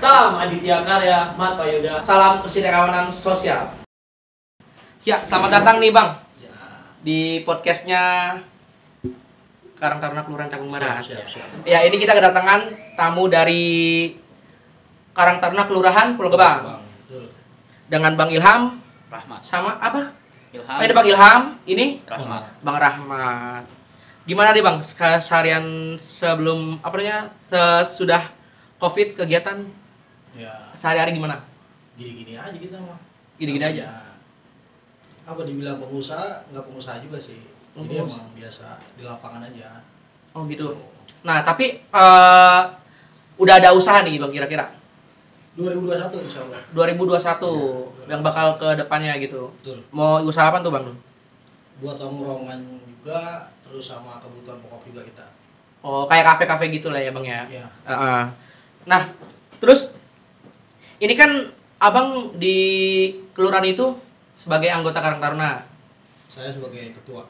Salam Aditya Karya Mata Yuda. Salam kesetiakawanan sosial. Ya, selamat datang nih Bang di podcastnya Karang Taruna Kelurahan Cakung Barat. Siap. Ya, ini kita kedatangan tamu dari Karang Taruna Kelurahan Pulau Gebang dengan Bang Ilham Rahmat. sama apa? Ilham. Ada Bang Ilham, ini Rahmat. Bang Rahmat. Gimana nih Bang keseharian sebelum sudah Covid kegiatan Ya, sehari-hari gimana? gini-gini aja kita mah. Gini-gini aja. Apa dibilang pengusaha, nggak pengusaha juga sih. Jadi Pengusaha. emang biasa di lapangan aja. Oh gitu. Nah, tapi udah ada usaha nih Bang kira-kira 2021 insya Allah. 2021 yang bakal ke depannya gitu. Betul. Mau usaha apa tuh Bang? Buat tongkrongan juga, terus sama kebutuhan pokok juga kita. Oh, kayak kafe-kafe gitu lah ya Bang ya. Ya, Nah, terus ini kan Abang di kelurahan itu sebagai anggota Karang Taruna. saya sebagai ketua,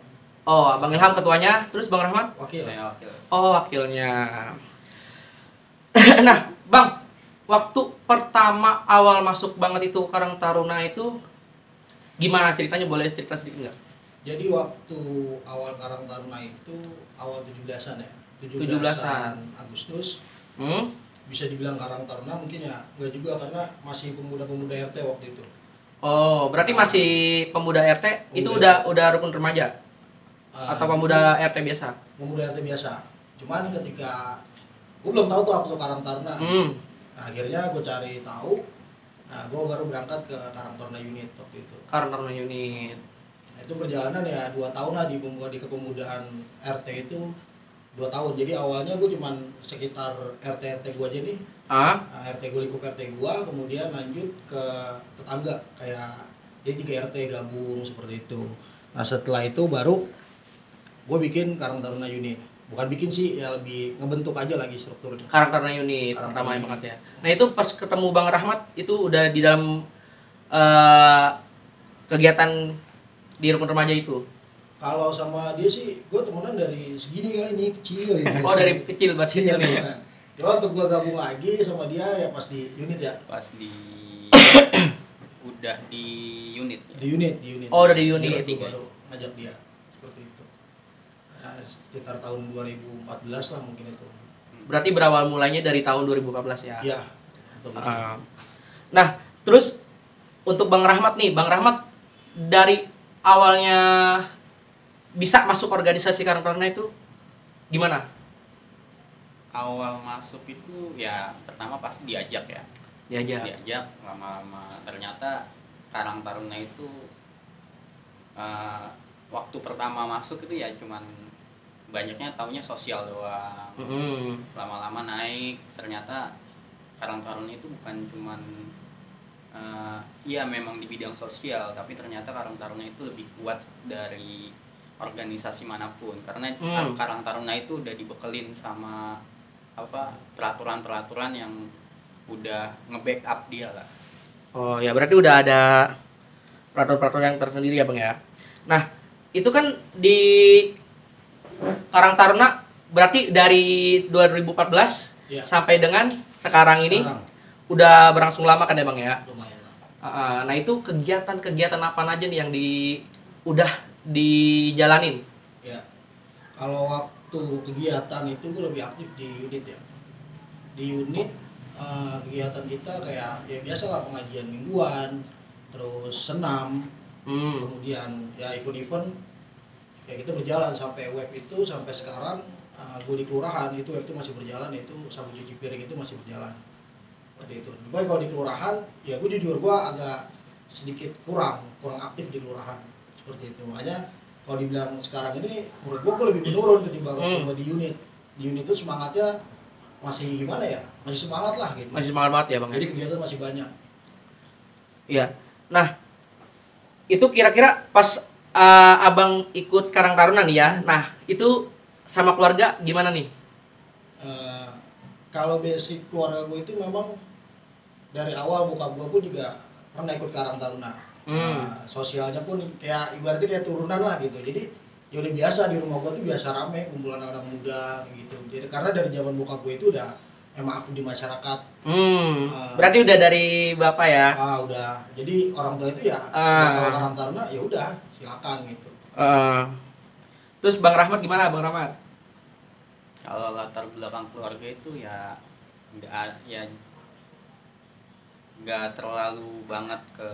Oh, Bang Ilham ketuanya, terus Bang Rahmat? wakil. Saya wakil. Oh, wakilnya. Nah, Bang, waktu pertama awal masuk banget itu Karang Taruna itu gimana ceritanya? Boleh cerita sedikit nggak? Jadi waktu awal Karang Taruna itu awal 17-an ya. 17-an Agustus. Hmm? Bisa dibilang Karang Taruna mungkin ya, enggak juga karena masih pemuda-pemuda RT waktu itu. Oh, berarti masih pemuda RT itu Pemuda. udah rukun remaja atau pemuda RT biasa? Pemuda RT biasa. Cuman ketika gue belum tahu tuh apa tuh Karang Taruna. Nah, akhirnya gue cari tahu. Nah, gue baru berangkat ke Karang Taruna unit waktu itu. Karang Taruna unit. Nah, itu perjalanan ya 2 tahun lah di kepemudaan RT itu 2 tahun. Jadi awalnya gue cuman sekitar RT gue aja nih. Ah? Nah, RT gue lingkup RT gue, kemudian lanjut ke tetangga kayak dia juga RT gabung seperti itu. Nah, setelah itu baru gue bikin Karang Taruna unit. Bukan bikin sih, ya lebih ngebentuk aja lagi strukturnya. Karang Taruna unit Karang pertama Taruna banget ya. Nah, itu pas ketemu Bang Rahmat itu udah di dalam kegiatan di rukun remaja itu. Kalau sama dia sih, gue temenan dari segini kali nih, kecil gitu. Oh, dari kecil masih kecil nih. Nah, cuma untuk gue gabung lagi sama dia ya pas di unit ya. Pas di udah di unit. Ya? Di unit. Oh, udah di unit. Jadi gue baru ngajak dia seperti itu. Nah, sekitar tahun 2014 lah mungkin itu. Berarti berawal mulainya dari tahun 2014 ya. Iya. Betul. Nah, terus untuk Bang Rahmat nih, Bang Rahmat dari awalnya bisa masuk organisasi Karang Taruna itu gimana? Awal masuk itu ya pertama pasti diajak ya. Diajak lama-lama ternyata Karang Taruna itu waktu pertama masuk itu ya cuman banyaknya taunya sosial doang. Lama-lama naik ternyata Karang Taruna itu bukan cuman iya memang di bidang sosial, tapi ternyata Karang Taruna itu lebih kuat dari organisasi manapun karena Karang Taruna itu udah dibekelin sama peraturan-peraturan yang udah nge-backup dia lah. Oh ya, berarti udah ada peraturan-peraturan yang tersendiri ya Bang ya. Nah, itu kan di Karang Taruna berarti dari 2014 Ya. sampai dengan sekarang ini udah berlangsung lama kan ya Bang ya? Lumayan lah. Nah, itu kegiatan-kegiatan apa aja nih yang udah dijalanin? Ya. Kalau waktu kegiatan itu gue lebih aktif di unit ya. Di unit kegiatan kita kayak ya biasalah pengajian mingguan, terus senam, kemudian ya event-event ya kita berjalan sampai web itu sampai sekarang gue di kelurahan itu web itu masih berjalan, itu sabun cuci piring itu masih berjalan. Seperti itu. Tapi kalau di kelurahan ya gue jujur gue agak sedikit kurang aktif di kelurahan seperti itu. Makanya kalau dibilang sekarang ini menurut gue lebih menurun ketimbang waktu di unit. Di unit itu semangatnya masih gimana ya? Masih semangat lah gitu. Masih semangat banget ya Bang? Jadi kegiatan masih banyak. Iya. Nah, itu kira-kira pas Abang ikut Karang Taruna nih ya. Nah, itu sama keluarga gimana nih? Kalau basic keluarga gue itu memang dari awal bokap gue pun juga pernah ikut Karang Taruna. Sosialnya pun kayak ibaratnya kayak turunan lah gitu. Jadi ya udah biasa di rumah gue tuh biasa rame kumpulan anak muda kayak gitu. Jadi karena dari zaman bokap gue itu udah emang aktif di masyarakat. Berarti udah dari Bapak ya? Udah. Jadi orang tua itu ya udah tahu Karang Taruna, ya udah silakan gitu. Terus Bang Rahmat gimana, Bang Rahmat? Kalau latar belakang keluarga itu ya nggak terlalu banget ke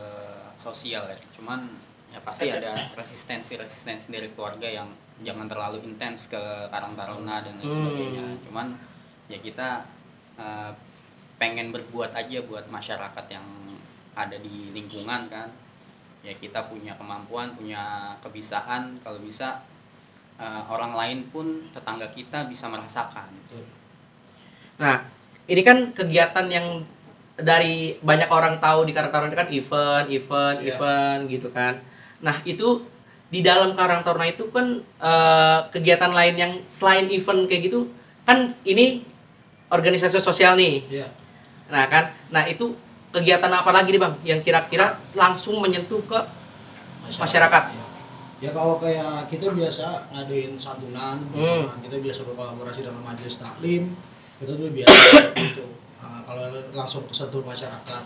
sosial ya, cuman ya pasti ada resistensi dari keluarga yang jangan terlalu intens ke Karang Taruna dan lain sebagainya. Cuman ya kita pengen berbuat aja buat masyarakat yang ada di lingkungan kan. Ya kita punya kemampuan, punya kebisaan, kalau bisa orang lain pun tetangga kita bisa merasakan. Nah, ini kan kegiatan yang dari banyak orang tahu di Karang Taruna kan event gitu kan. Nah, itu di dalam Karang Taruna itu kan kegiatan lain yang selain event kayak gitu kan ini organisasi sosial nih. Iya. Nah kan, nah itu kegiatan apa lagi nih Bang yang kira-kira langsung menyentuh ke masyarakat? Ya kalau kayak kita biasa ngadain santunan, kita biasa berkolaborasi dengan majelis taklim, itu tuh biasa gitu. Kalau langsung kesentuh masyarakat,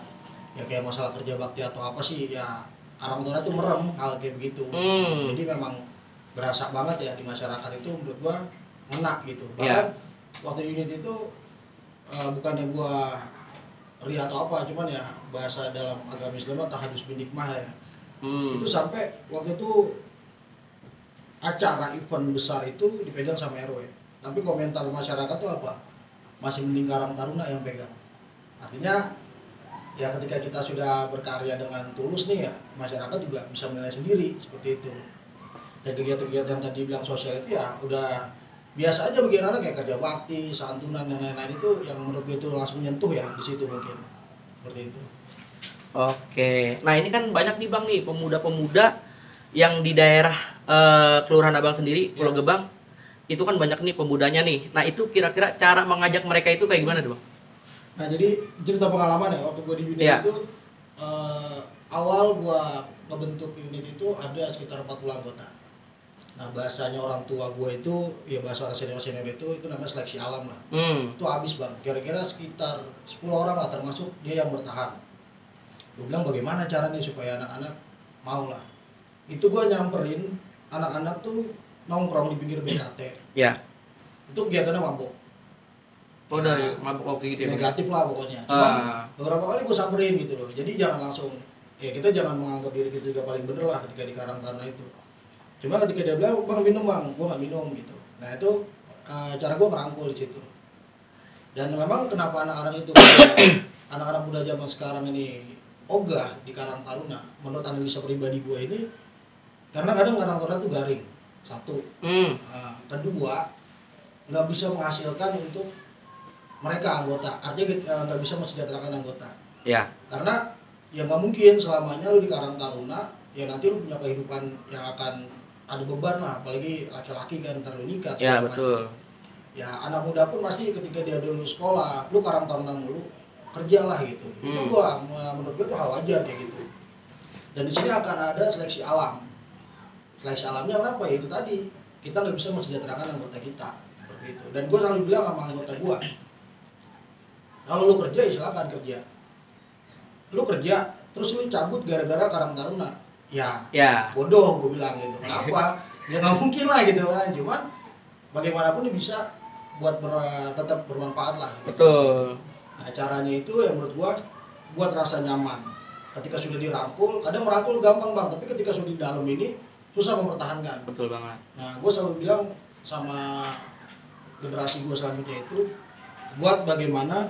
ya kayak masalah kerja bakti atau apa sih, ya Karang Taruna tuh merem hal kayak begitu. Jadi memang berasa banget ya di masyarakat itu, menurut gua ngena gitu. Bahkan waktu unit itu bukannya gua ria atau apa, cuman ya bahasa dalam agama Islam tahadus bin hikmah ya. Itu sampai waktu itu acara event besar itu dipegang sama RW. Tapi komentar masyarakat tuh apa? Masih mending Karang Taruna yang pegang. Artinya ya ketika kita sudah berkarya dengan tulus nih ya, masyarakat juga bisa menilai sendiri seperti itu. Dan kegiatan-kegiatan yang tadi bilang sosial itu ya udah biasa aja bagaimana kayak kerja bakti, santunan dan lain-lain itu yang menurut gue itu langsung nyentuh ya di situ mungkin. Seperti itu. Oke. Nah, ini kan banyak nih Bang nih pemuda-pemuda yang di daerah Kelurahan Abang sendiri, Pulau Gebang. Itu kan banyak nih pemudanya nih. Nah, itu kira-kira cara mengajak mereka itu kayak gimana tuh Bang? Nah, jadi cerita pengalaman ya waktu gue di unit itu awal gue ngebentuk unit itu ada sekitar 40 anggota. Nah, bahasanya orang tua gue itu, ya bahasa orang senior-senior itu namanya seleksi alam lah. Itu habis Bang, kira-kira sekitar 10 orang lah termasuk dia yang bertahan. Gue bilang bagaimana caranya supaya anak-anak mau lah. Itu gue nyamperin anak-anak tuh nongkrong di pinggir BKT. Ya. Itu kegiatannya mabok. Oh, dari mabok kopi gitu ya? Negatif lah pokoknya. Cuma beberapa kali gue samperin gitu loh. Jadi jangan langsung, ya kita jangan menganggap diri kita juga paling bener lah ketika di Karang Taruna itu. Cuma ketika dia bilang, Bang minum Bang, gue gak minum gitu. Nah itu cara gue ngerangkul di situ. Dan memang kenapa anak-anak itu, anak-anak muda zaman sekarang ini ogah di Karang Taruna, menurut analisa pribadi gue ini, karena kadang Karang Taruna itu garing, satu. Kedua, nggak bisa menghasilkan untuk mereka anggota, artinya nggak bisa mensejahterakan anggota. Ya. Karena ya nggak mungkin selamanya lu di Karang Taruna, ya nanti lu punya kehidupan yang akan ada beban lah, apalagi laki-laki kan terlalu nikah. Ya betul. Ya anak muda pun pasti ketika dia dulu sekolah, lu Karang Taruna mulu, kerjalah gitu. Itu gua menurut gua itu hal wajar kayak gitu. Dan di sini akan ada seleksi alam. Seleksi alamnya kenapa? Ya itu tadi, kita nggak bisa mensejahterakan anggota kita seperti itu. Dan gua selalu bilang sama anggota gua, kalau lu kerja ya silakan kerja. Lu kerja terus lu cabut gara-gara Karang Taruna, ya bodoh gua bilang gitu. Kenapa? Ya nggak mungkin lah gitu kan. Cuman bagaimanapun dia bisa buat tetap bermanfaat lah. Gitu. Betul. Nah caranya itu yang menurut gua buat rasa nyaman. Ketika sudah dirangkul, kadang merangkul gampang Bang, tapi ketika sudah di dalam ini susah mempertahankan. Betul banget. Nah gua selalu bilang sama generasi gua selanjutnya itu, buat bagaimana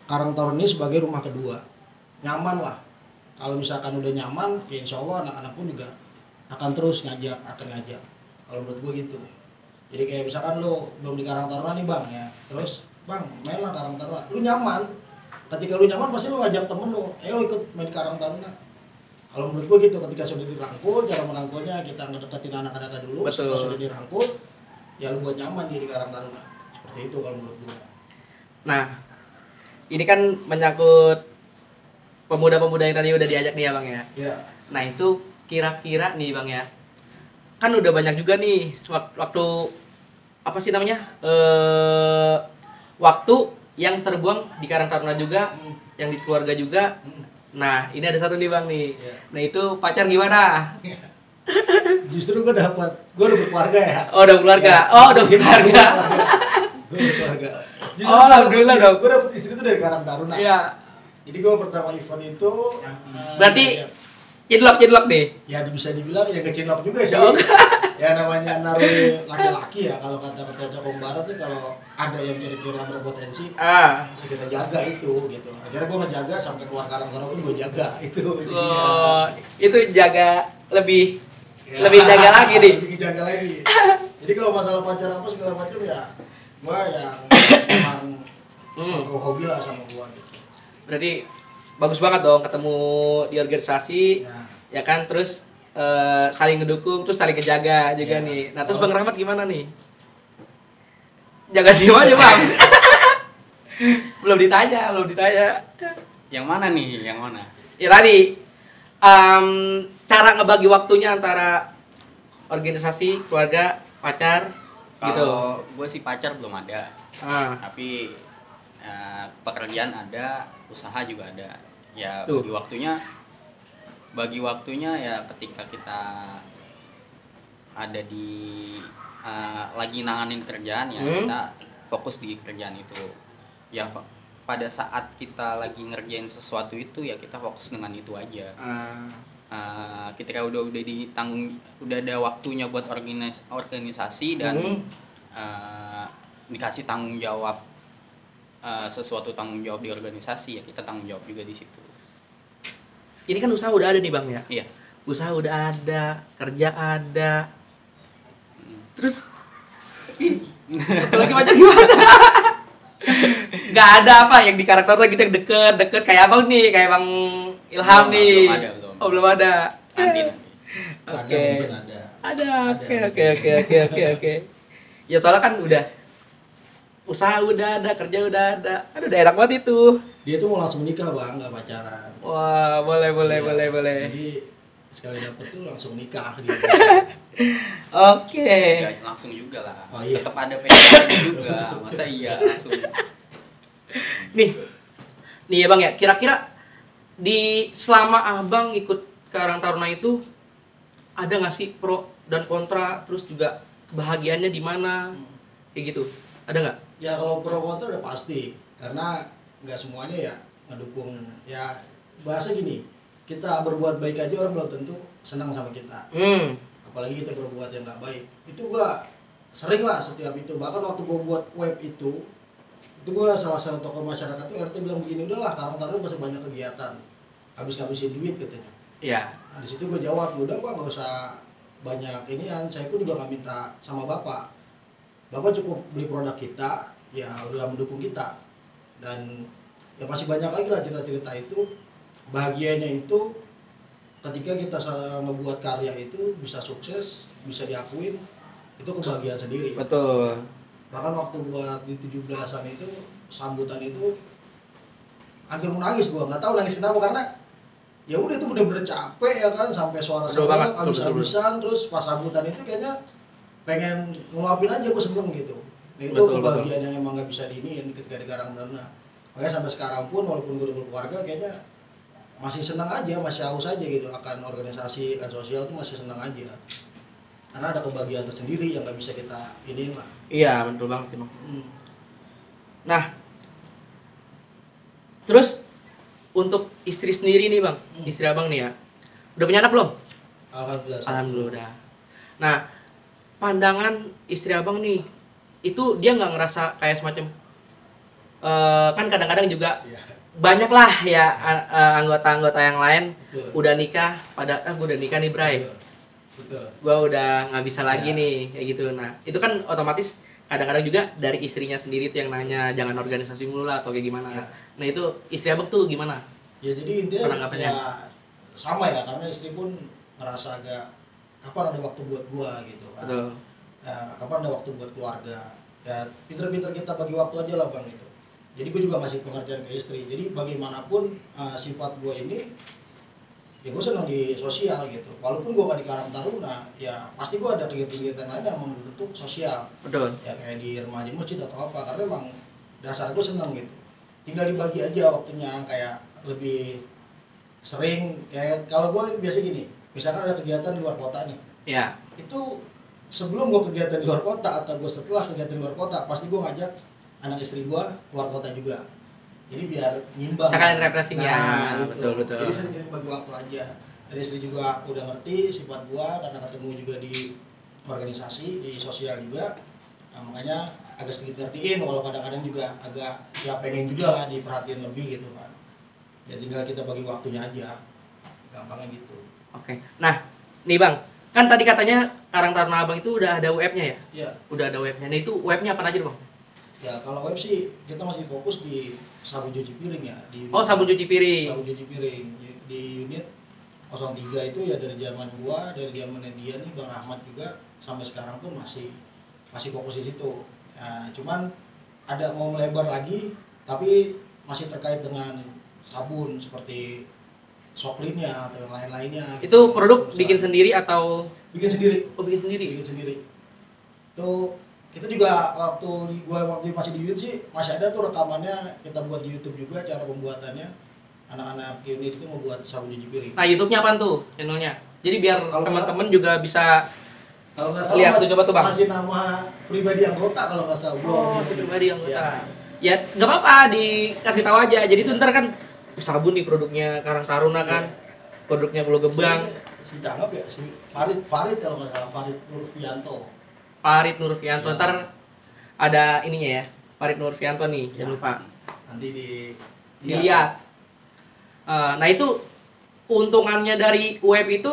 Karang Taruna ini sebagai rumah kedua, nyaman lah. Kalau misalkan udah nyaman, ya insya Allah anak-anak pun juga akan terus ngajak. Kalau menurut gua gitu. Jadi kayak misalkan lu belum di Karang Taruna nih Bang ya, terus Bang mainlah Karang Taruna, lu nyaman. Ketika lu nyaman pasti lu ngajak temen lu, ayo ikut main di Karang Taruna. Kalau menurut gua gitu, ketika sudah dirangkul, cara merangkulnya kita ngedeketin anak-anak dulu. Betul. Setelah sudah dirangkul, ya lu buat nyaman di Karang Taruna. Seperti itu kalau menurut gua. Nah, ini kan menyangkut pemuda-pemuda yang tadi udah diajak nih ya Bang ya. Ya. Nah itu kira-kira nih Bang ya, kan udah banyak juga nih waktu apa sih namanya waktu yang terbuang di Karang Taruna juga, yang di keluarga juga. Nah, ini ada satu nih Bang nih. Iya. Nah, itu pacar gimana? Justru gue udah berkeluarga ya. Oh, udah keluarga. Ya, Oh, udah keluarga. Gue berkeluarga. Oh, alhamdulillah dong. Gue dapet istri itu dari Karang Taruna. Iya. Jadi gue pertama event itu Berarti cinlok nih. ya bisa dibilang ya kecinlok juga sih. Oh. Ya namanya naruh laki-laki ya, kalau kata Cokong Barat nih, kalau ada yang kira-kira berpotensi Ah. ya kita jaga itu gitu. Akhirnya gue ngejaga sampai keluar Karang Taruna pun gue jaga itu. Oh, itu jaga lebih Ya, lebih jaga lagi nih. Lebih jaga lagi. Jadi kalau masalah pacar apa segala macam ya gue yang emang satu hobi lah sama gue gitu. Berarti bagus banget dong ketemu di organisasi, ya kan, terus saling ngedukung, terus saling kejaga juga Ya. nih. Nah, terus Bang Rahmat gimana nih? Jaga diem aja Bang. belum ditanya. Yang mana nih? Yang mana? Ya tadi, cara ngebagi waktunya antara organisasi, keluarga, pacar, gitu. Kalau gue sih pacar belum ada. Ah, Tapi pekerjaan ada, usaha juga ada. Ya Tuh. bagi waktunya ya ketika kita ada di lagi nanganin kerjaan ya kita fokus di kerjaan itu. Ya pada saat kita lagi ngerjain sesuatu itu ya kita fokus dengan itu aja. Ketika udah ada waktunya buat organisasi dan dikasih tanggung jawab, sesuatu tanggung jawab di organisasi ya kita tanggung jawab juga di situ. ini kan usaha udah ada nih Bang ya. Iya. Usaha udah ada, kerja ada. Terus satu lagi pacar gimana? Gak ada apa yang di karakter gitu yang deket kayak Abang nih, kayak Bang Ilham nih. Belum ada, belum. Oh, belum ada. Nanti. Oke. Mungkin ada. Ada. Oke. Ya soalnya kan udah usaha udah ada, kerja udah ada. Aduh, udah enak banget itu. Dia tuh mau langsung nikah Bang, nggak pacaran. Wah, boleh. Iya. Jadi sekali dapet tuh langsung nikah dia. Oke. Nggak langsung juga lah. Oh, iya. Tetap ada PDKT juga. Masa iya langsung. Nih ya Bang ya, kira-kira di selama Abang ikut Karang Taruna itu ada nggak sih pro dan kontra, terus juga kebahagiaannya di mana, kayak gitu, ada nggak? Ya kalau pro kontra udah pasti, karena nggak semuanya ya ngedukung. Ya bahasa gini, kita berbuat baik aja orang belum tentu senang sama kita. Apalagi kita berbuat yang nggak baik. Itu gua sering lah setiap itu. Bahkan waktu gua buat web itu gua salah satu tokoh masyarakat tuh RT bilang begini, udahlah Karang Taruna masih banyak kegiatan, habis-habisin duit katanya. Iya. Nah, di situ gue jawab, udah Bang, nggak usah banyak inian, saya pun juga nggak minta sama Bapak cukup beli produk kita, ya udah mendukung kita. Dan ya masih banyak lagi lah cerita-cerita itu. Bahagianya itu ketika kita ngebuat karya itu bisa sukses, bisa diakuin, itu kebahagiaan sendiri. Betul. Bahkan waktu buat di 17-an itu, sambutan itu hampir mau nangis, gua nggak tahu nangis kenapa, karena ya udah itu bener-bener capek ya kan, sampai suara serak habis-habisan, terus pas sambutan itu kayaknya pengen ngeluapin aja, gue seneng gitu. Nah itu kebahagiaan yang emang nggak bisa diiniin ketika di Karang Taruna. Makanya sampai sekarang pun walaupun gue udah berkeluarga, kayaknya masih senang aja, masih haus aja gitu akan organisasi, akan sosial tuh masih senang aja. Karena ada kebahagiaan tersendiri yang nggak bisa kita iniin lah. Iya, betul banget sih Bang. Nah, terus untuk istri sendiri nih Bang, istri Abang nih ya, udah punya anak belum? Alhamdulillah udah. Nah, pandangan istri Abang nih, itu dia nggak ngerasa kayak semacam kan kadang-kadang juga banyak lah ya anggota-anggota yang lain udah nikah pada gue udah nikah nih Bray, gue udah nggak bisa lagi nih kayak gitu. Nah itu kan otomatis kadang-kadang juga dari istrinya sendiri tuh yang nanya jangan organisasi mulu lah atau kayak gimana. Nah itu istri Abang tuh gimana? Ya jadi intinya ya sama ya, karena istri pun ngerasa agak kapan ada waktu buat gua gitu kan. Betul. Ya, kapan ada waktu buat keluarga. Ya pinter-pinter kita bagi waktu aja lah Bang itu. Jadi gue juga masih pengertian ke istri. Jadi bagaimanapun sifat gue ini, ya gue senang di sosial gitu. Walaupun gue gak di Karang Taruna, ya pasti gue ada kegiatan-kegiatan lain yang membentuk sosial. Betul. Ya kayak di remaja masjid atau apa. Karena emang dasar gue seneng gitu, tinggal dibagi aja waktunya kayak lebih sering. Kayak kalau gue biasa gini, misalkan ada kegiatan di luar kota nih, Ya. itu sebelum gue kegiatan di luar kota atau gue setelah kegiatan di luar kota pasti gue ngajak anak istri gue keluar kota juga, jadi biar nyimbang. Sekalian refreshing ya. gitu. Betul. Jadi sering bagi waktu aja. Dan istri juga udah ngerti sifat gue karena ketemu juga di organisasi, di sosial juga. Nah, makanya agak sedikit ngertiin, walau kadang-kadang juga agak ya pengen juga lah diperhatiin lebih gitu kan. Ya tinggal kita bagi waktunya aja, gampangnya gitu. Oke. Nah, nih Bang, kan tadi katanya Karang Taruna Abang itu udah ada webnya ya? Iya. Udah ada webnya. Nah itu webnya apa aja Bang? Ya kalau web sih kita masih fokus di sabun cuci piring ya. Di Oh, sabun cuci piring. Sabun cuci piring di unit 03 itu ya dari zaman gua, dari zaman dia nih Bang Rahmat juga sampai sekarang pun masih fokus di situ. Nah, cuman ada mau melebar lagi tapi masih terkait dengan sabun seperti Soklinnya atau yang lain-lainnya. Itu produk bikin sendiri atau Bikin sendiri. oh, bikin sendiri? Bikin sendiri. Itu kita juga waktu masih di unit sih masih ada tuh rekamannya, kita buat di YouTube juga cara pembuatannya. Anak-anak unit itu membuat sabun cuci piring. Nah, YouTube-nya apaan tuh channelnya? Jadi biar Kalau teman-teman juga bisa kalau nggak salah lihat tuh, coba tuh Bang. masih nama pribadi anggota kalau nggak salah. Oh, pribadi anggota. Ya. Ya, nggak apa-apa, dikasih tahu aja. Jadi itu ntar kan sabun nih produknya Karang Taruna kan. Produknya Pulau Gebang. Si cakep ya, si Farid kalau nggak salah, Farid Nurfianto. Farid Nurfianto. Ya. Ntar ada ininya ya. Farid Nurfianto nih, Ya. jangan lupa. Nanti Dilihat. Nah itu keuntungannya dari web itu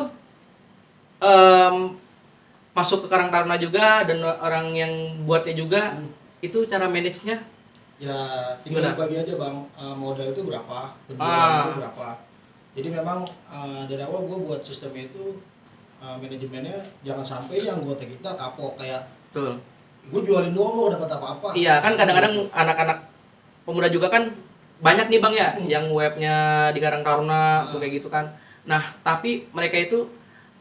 masuk ke Karang Taruna juga dan orang yang buatnya juga itu cara manage-nya Ya tinggal gimana? bagi aja Bang, modal itu berapa, penjualan itu berapa. Jadi memang dari awal gue buat sistemnya itu manajemennya jangan sampai ini anggota kita kapok kayak Betul. gue jualin doang lo dapat apa-apa. Iya kan kadang-kadang anak-anak pemuda juga kan banyak nih Bang ya yang webnya di Karang Taruna kayak gitu kan. Nah tapi mereka itu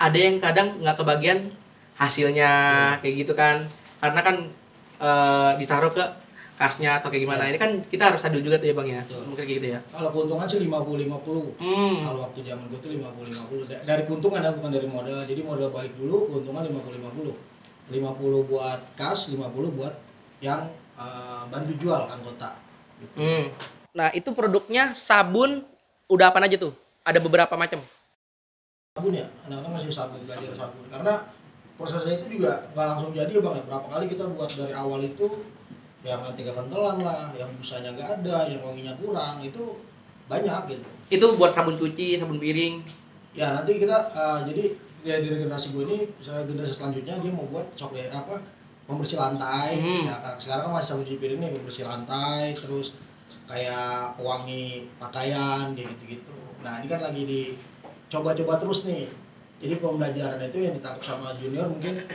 ada yang kadang nggak kebagian hasilnya kayak gitu kan, karena kan ditaruh ke kasnya atau kayak gimana. Ini kan kita harus adil juga tuh ya Bang ya. Betul. Mungkin kayak gitu ya. Kalau keuntungan sih 50-50. Kalau waktu zaman gue tuh 50-50. Dari keuntungan ya, bukan dari modal. Jadi modal balik dulu, keuntungan 50-50. 50 buat kas, 50 buat yang bantu jual anggota. Gitu. Nah itu produknya sabun udah apa aja tuh? Ada beberapa macam. Sabun ya, anak-anak masih sabun, belajar sabun. Karena prosesnya itu juga nggak langsung jadi ya Bang ya. Berapa kali kita buat dari awal itu yang nanti kekentelan lah, yang busanya nggak ada, yang wanginya kurang, itu banyak gitu. Itu buat sabun cuci, sabun piring. Ya nanti kita jadi ya, dari generasi gue ini, misalnya generasi selanjutnya dia mau buat coklat apa pembersih lantai. Ya, sekarang kan masih sabun cuci piring nih, pembersih lantai, terus kayak pewangi pakaian gitu-gitu. Nah ini kan lagi dicoba-coba terus nih. Jadi pembelajaran itu yang ditangkap sama junior mungkin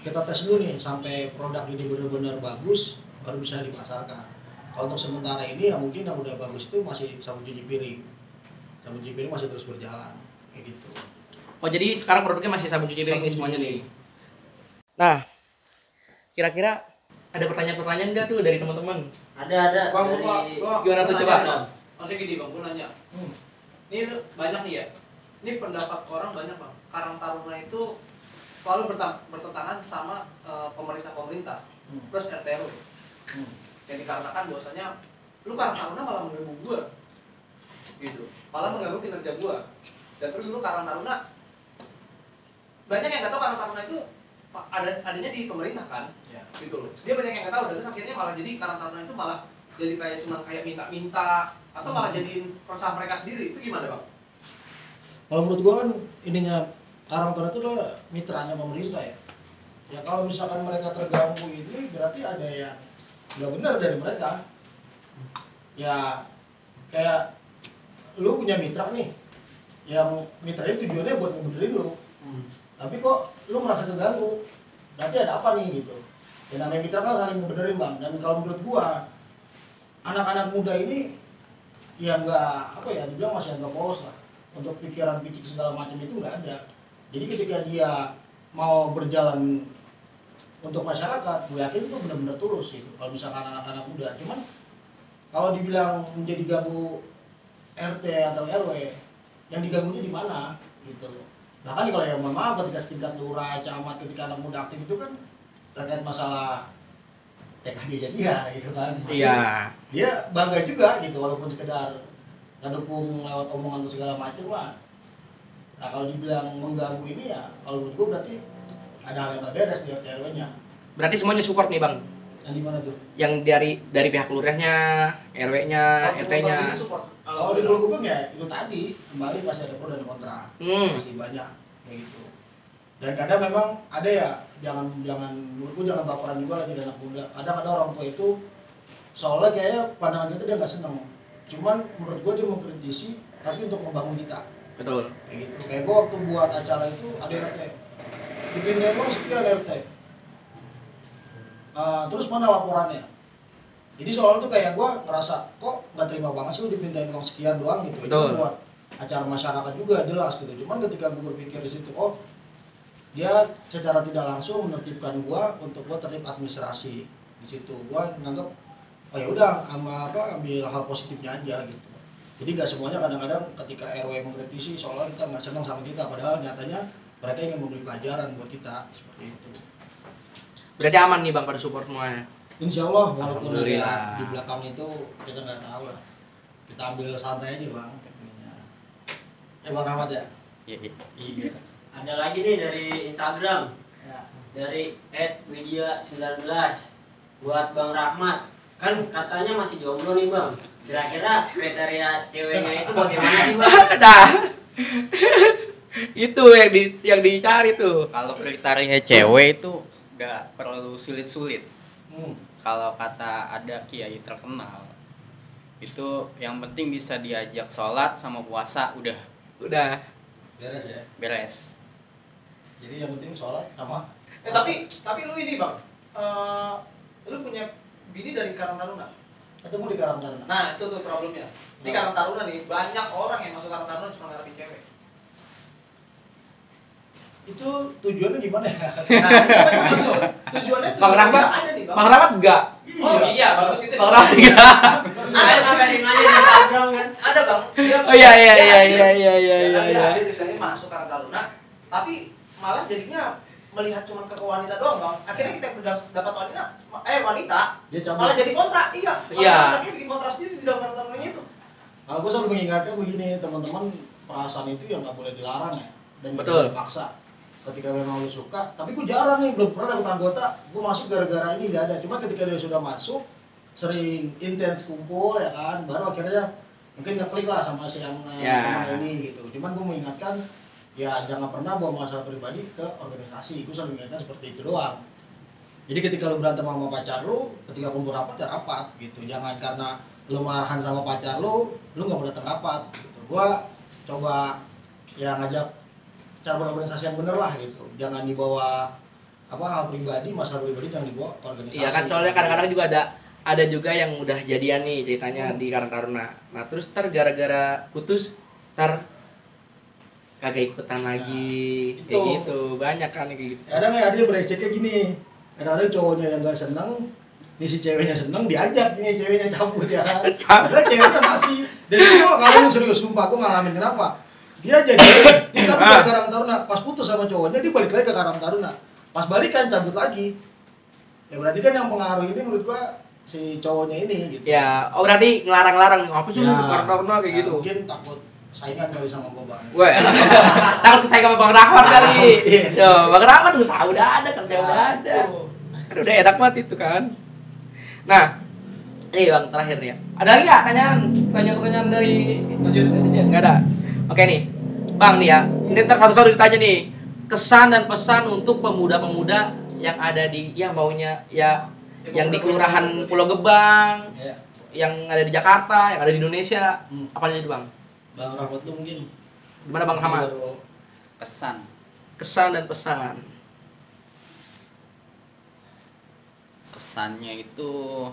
kita tes dulu nih sampai produk ini benar-benar bagus baru bisa dipasarkan. Kalau untuk sementara ini ya mungkin yang udah bagus itu masih sabun cuci piring. Sabun cuci piring masih terus berjalan kayak gitu. Oh jadi sekarang produknya masih sabun cuci piring Sabun nih semuanya cuci nih. Nah, kira-kira ada pertanyaan-pertanyaan nggak tuh dari teman-teman? Ada Bang, dari gua gimana tuh, coba? Maksudnya gini Bang, gue nanya. Ini banyak nih ya. Ini pendapat orang banyak Bang. Karang Taruna itu selalu bertentangan sama pemerintah plus RTRW. Yang dikarenakan bahwasanya lu Karang Taruna malah mengganggu gua. Gitu. Malah mengganggu kinerja gua. Dan terus lu Karang Taruna banyak yang nggak tahu Karang Taruna itu adanya di pemerintah kan, ya. Gitu loh. Dia banyak yang nggak tahu dan terus akhirnya malah jadi Karang Taruna itu malah jadi kayak cuma kayak minta-minta atau malah jadiin resah mereka sendiri. Itu gimana Bang? Kalau menurut gua kan ininya Karang Taruna itu adalah mitranya pemerintah ya. Ya kalau misalkan mereka terganggu ini berarti ada yang nggak benar dari mereka. Ya kayak lu punya mitra nih, yang mitranya tujuannya buat ngebenerin lu. Tapi kok lu merasa keganggu, berarti ada apa nih gitu. Dan namanya mitra kan saling ngebenerin Bang. Dan kalau menurut gua anak-anak muda ini ya nggak apa ya, dibilang masih agak polos lah. Untuk pikiran picik segala macam itu nggak ada. Jadi ketika dia mau berjalan untuk masyarakat, gue yakin itu benar-benar tulus gitu. Kalau misalkan anak-anak muda, cuman kalau dibilang menjadi ganggu RT atau RW, yang diganggunya di mana gitu loh. Bahkan kalau yang mohon maaf ketika setingkat lurah, camat, ketika anak muda aktif itu kan terkait masalah TKD dia gitu kan. Iya. Dia bangga juga gitu walaupun sekedar ngedukung lewat omongan atau segala macam lah. Nah kalau dibilang mengganggu ini ya kalau menurut gue berarti ada hal yang gak beres di RT RW-nya. Berarti semuanya support nih bang? Yang di mana tuh? Yang dari pihak lurahnya, RW-nya, RT-nya. Kalau di Pulau Gubeng ya itu tadi kembali pasti ada pro dan kontra, masih banyak kayak gitu. Dan kadang memang ada ya menurutku jangan baperan juga lagi anak muda. Ada orang tua itu soalnya kayaknya pandangan kita dia nggak seneng. Cuman menurut gue dia mengkritisi tapi untuk membangun kita. Betul. Kayak gitu. Kayak gue waktu buat acara itu ada RT. Dipindahin uang sekian RT. Terus mana laporannya? Jadi soal tuh kayak gue ngerasa kok nggak terima banget sih lu dipindahin uang sekian doang gitu. Betul. Itu buat acara masyarakat juga jelas gitu. Cuman ketika gue berpikir di situ, oh dia secara tidak langsung menertibkan gue untuk gue tertib administrasi di situ. Gue nganggap oh ya udah ambil hal positifnya aja gitu. Jadi nggak semuanya kadang-kadang ketika RW mengkritisi soalnya kita nggak senang sama kita, padahal nyatanya mereka ingin memberi pelajaran buat kita seperti itu. Berarti aman nih bang pada support semuanya. Insya Allah walaupun ada di belakang itu kita nggak tahu lah. Kita ambil santai aja bang. Bang Rahmat ya. Iya. Ada lagi nih dari Instagram, Ya. dari @widya19 buat Bang Rahmat. Kan katanya masih jomblo nih bang. Kira-kira kriteria ceweknya itu bagaimana sih bang? Nah, itu yang dicari tuh. Kalau kriteria cewek itu nggak perlu sulit-sulit. Kalau kata ada kiai terkenal, itu yang penting bisa diajak sholat sama puasa udah Beres ya. beres. Jadi yang penting sholat sama. Tapi lu ini bang, lu punya bini dari Karang Taruna? Ketemu di Karang Taruna. Nah itu tuh problemnya. Di Karang Taruna nih banyak orang yang masuk Karang Taruna cuma ngarepin cewek. Itu tujuannya gimana ya? Nah itu tujuannya Bang Rahmat, ada nih bang. Bang Rahmat enggak? Oh iya bagus itu. Bang Rahmat enggak? Ada sampai rimanya di Instagram kan? Ada bang. Oh iya. Dia hadir ditanya masuk Karang Taruna, tapi malah jadinya melihat cuma ke wanita doang bang. Akhirnya kita dapat wanita, Dia cabut. malah jadi kontra. Iya. Iya. Akhirnya bikin kontra sendiri di dalam Karang Tarunanya itu. Kalau gue selalu mengingatkan begini teman-teman, perasaan itu yang nggak boleh dilarang ya dan nggak Betul. boleh dipaksa. Ketika memang lu suka, tapi gue jarang nih belum pernah dapet anggota gue masuk gara-gara ini nggak ada. Cuma ketika dia sudah masuk sering intens kumpul ya kan, baru akhirnya mungkin ngeklik lah sama si yang teman ini gitu. Cuman gue mengingatkan ya jangan pernah bawa masalah pribadi ke organisasi. Gue selalu mengingatkan seperti itu doang. Jadi ketika lu berantem sama pacar lu, ketika kumpul rapat ya rapat gitu. Jangan karena lu marahan sama pacar lu nggak mau datang rapat gitu. Gua coba ya ngajak cara berorganisasi yang bener lah gitu. Jangan dibawa hal pribadi, masalah pribadi jangan dibawa ke organisasi. Iya kan soalnya kadang-kadang juga ada juga yang udah jadian nih ceritanya di Karang Taruna. Nah terus gara-gara putus kagak ikutan lagi kayak gitu. Banyak kan kayak gitu. Kadang ya dia bereseknya gini. Kadang-kadang cowoknya yang nggak seneng, nih si ceweknya seneng diajak nih ceweknya cabut ya kan. Padahal ceweknya masih. Dan itu gue ngalamin serius, sumpah gue ngalamin kenapa? Dia jadi tapi ke Karang Taruna, pas putus sama cowoknya dia balik lagi ke Karang Taruna. Pas balikan cabut lagi. Ya berarti kan yang pengaruh ini menurut gua si cowoknya ini gitu. Ya, oh berarti ngelarang-larang nih, apa sih lu Karang Taruna kayak gitu. Mungkin takut saingan kali sama gua bang. Gue takut kesaing sama Bang Rahmat kali. Yo, Bang Rahmat udah ada kerja udah ada. Kan udah enak banget itu kan. Nah, ini Bang terakhir nih ya. Ada lagi nggak pertanyaan dari netizen? Nggak ada. Oke nih, Bang nih ya. Ini ntar satu-satu ditanya nih. Kesan dan pesan untuk pemuda-pemuda yang ada di maunya yang di Kelurahan Pulau Gebang, yang ada di Jakarta, yang ada di Indonesia. Apa aja itu Bang? Bang Rahmat lu mungkin. Gimana Bang Rahmat? Kesan dan pesan. Kesannya itu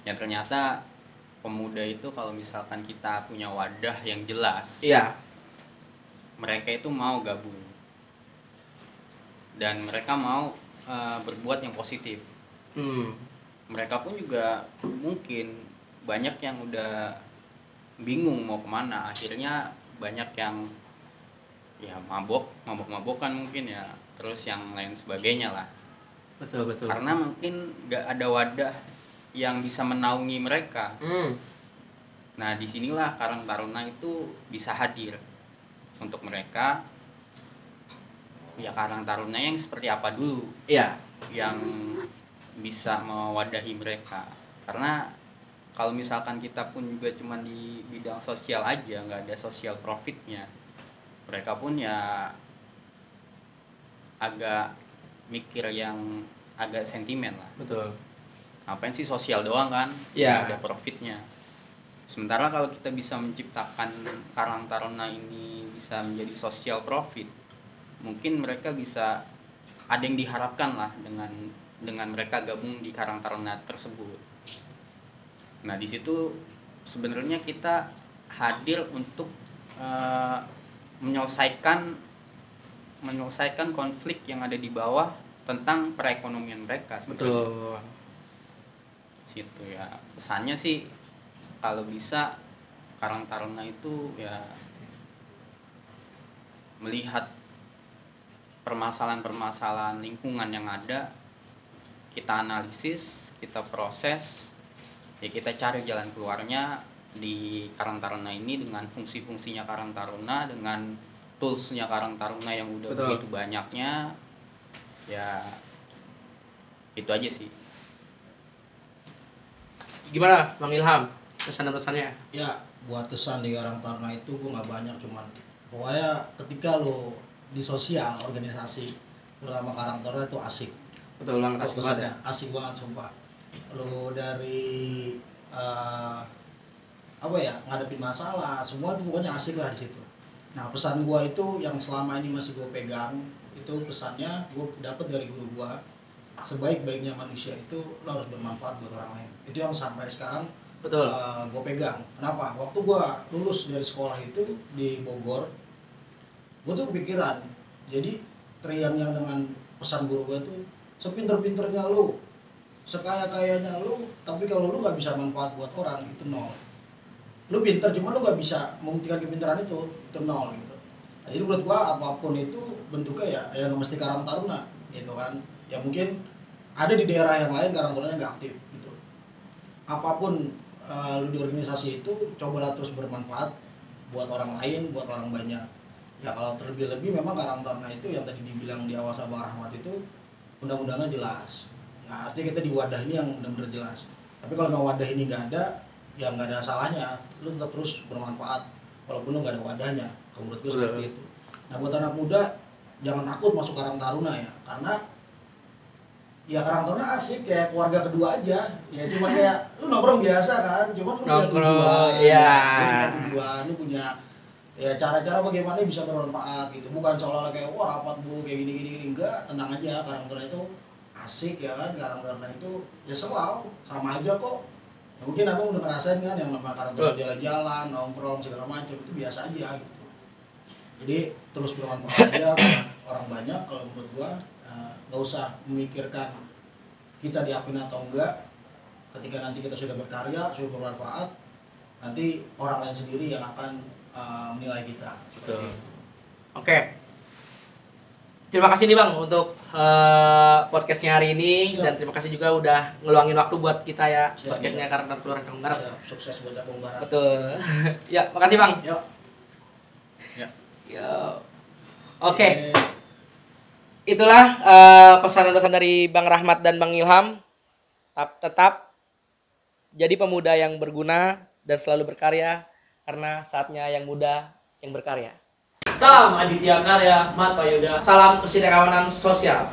ya ternyata pemuda itu kalau misalkan kita punya wadah yang jelas, Iya. mereka itu mau gabung dan mereka mau berbuat yang positif. mereka pun juga mungkin banyak yang udah bingung mau kemana, akhirnya banyak yang ya mabok-mabokan mungkin ya, terus yang lain sebagainya lah. Betul. Karena mungkin nggak ada wadah yang bisa menaungi mereka. Nah disinilah Karang Taruna itu bisa hadir untuk mereka. Ya Karang Taruna yang seperti apa dulu? Iya. Yang bisa mewadahi mereka. Karena kalau misalkan kita pun juga cuma di bidang sosial aja, nggak ada social profitnya, mereka pun ya agak mikir yang agak sentimen lah. Betul. Ngapain sih sosial doang kan? Iya. Nggak ada profitnya. Sementara kalau kita bisa menciptakan Karang Taruna ini bisa menjadi social profit, mungkin mereka bisa ada yang diharapkan lah dengan mereka gabung di Karang Taruna tersebut. Nah di situ sebenarnya kita hadir untuk menyelesaikan konflik yang ada di bawah tentang perekonomian mereka sebenarnya. Betul. Situ ya pesannya sih kalau bisa Karang Taruna itu ya melihat permasalahan-permasalahan lingkungan yang ada, kita analisis, kita proses, ya kita cari jalan keluarnya di Karang Taruna ini dengan fungsi-fungsinya Karang Taruna, dengan toolsnya Karang Taruna yang udah begitu banyaknya. Ya itu aja sih. Gimana Bang Ilham kesan dan pesannya? Ya buat kesan di Karang Taruna itu gue nggak banyak, cuman pokoknya ketika lo di sosial organisasi terutama Karang Taruna itu asik. Betul banget, asik banget ya. Asik banget sumpah. Lo dari apa ya, ngadepin masalah semua tuh pokoknya asik lah di situ. Nah pesan gua itu yang selama ini masih gue pegang, itu pesannya gue dapat dari guru gua, sebaik-baiknya manusia itu lo harus bermanfaat buat orang lain. Itu yang sampai sekarang Betul. Gue pegang. Kenapa? Waktu gue lulus dari sekolah itu di Bogor, gue tuh kepikiran, jadi teriang yang dengan pesan guru gue tuh, sepinter-pinternya lu, sekaya-kayanya lu, tapi kalau lu nggak bisa manfaat buat orang, itu nol. Lu pinter, cuma lu nggak bisa membuktikan kepintaran itu nol gitu. Nah, jadi menurut gue apapun itu bentuknya ya nggak mesti Karang Taruna gitu kan. Ya mungkin ada di daerah yang lain Karang Tarunanya nggak aktif gitu. Apapun lu di organisasi itu cobalah terus bermanfaat buat orang lain, buat orang banyak. Ya kalau terlebih-lebih memang Karang Taruna itu yang tadi dibilang di awal sama Bang Rahmat itu undang-undangnya jelas. Nah, artinya kita di wadah ini yang benar-benar jelas. Tapi kalau memang wadah ini nggak ada, ya nggak ada salahnya. Lu tetap terus bermanfaat walaupun lu nggak ada wadahnya. Menurut gue seperti itu. Nah buat anak muda jangan takut masuk Karang Taruna ya, karena ya Karang Taruna asik kayak keluarga kedua aja. Ya cuma kayak lu nongkrong biasa kan, cuma lu punya tujuan, lu punya ya cara-cara bagaimana bisa bermanfaat gitu. Bukan seolah-olah kayak wah rapat bu kayak gini enggak, tenang aja. Karang Taruna itu asik ya kan, Karang Taruna itu ya selalu sama aja kok. Ya, mungkin abang udah ngerasain kan yang namanya Karang Taruna jalan-jalan, nongkrong segala macam itu biasa aja gitu. Jadi terus bermanfaat aja buat orang banyak. Kalau menurut gua nggak usah memikirkan kita diakuin atau enggak. Ketika nanti kita sudah berkarya, sudah bermanfaat, nanti orang lain sendiri yang akan menilai kita. Betul. Oke. Terima kasih nih Bang untuk podcastnya hari ini. Siap. Dan terima kasih juga udah ngeluangin waktu buat kita ya. Siap, podcastnya Karang Taruna Kampung Barat. Sukses buat Kampung Barat. Betul. Ya, makasih Bang. Yuk. Ya. Oke. Itulah pesan-pesan dari Bang Rahmat dan Bang Ilham. Tetap jadi pemuda yang berguna dan selalu berkarya, karena saatnya yang muda yang berkarya. Salam Aditya Karya Mat Payuda. Salam kesinambungan sosial.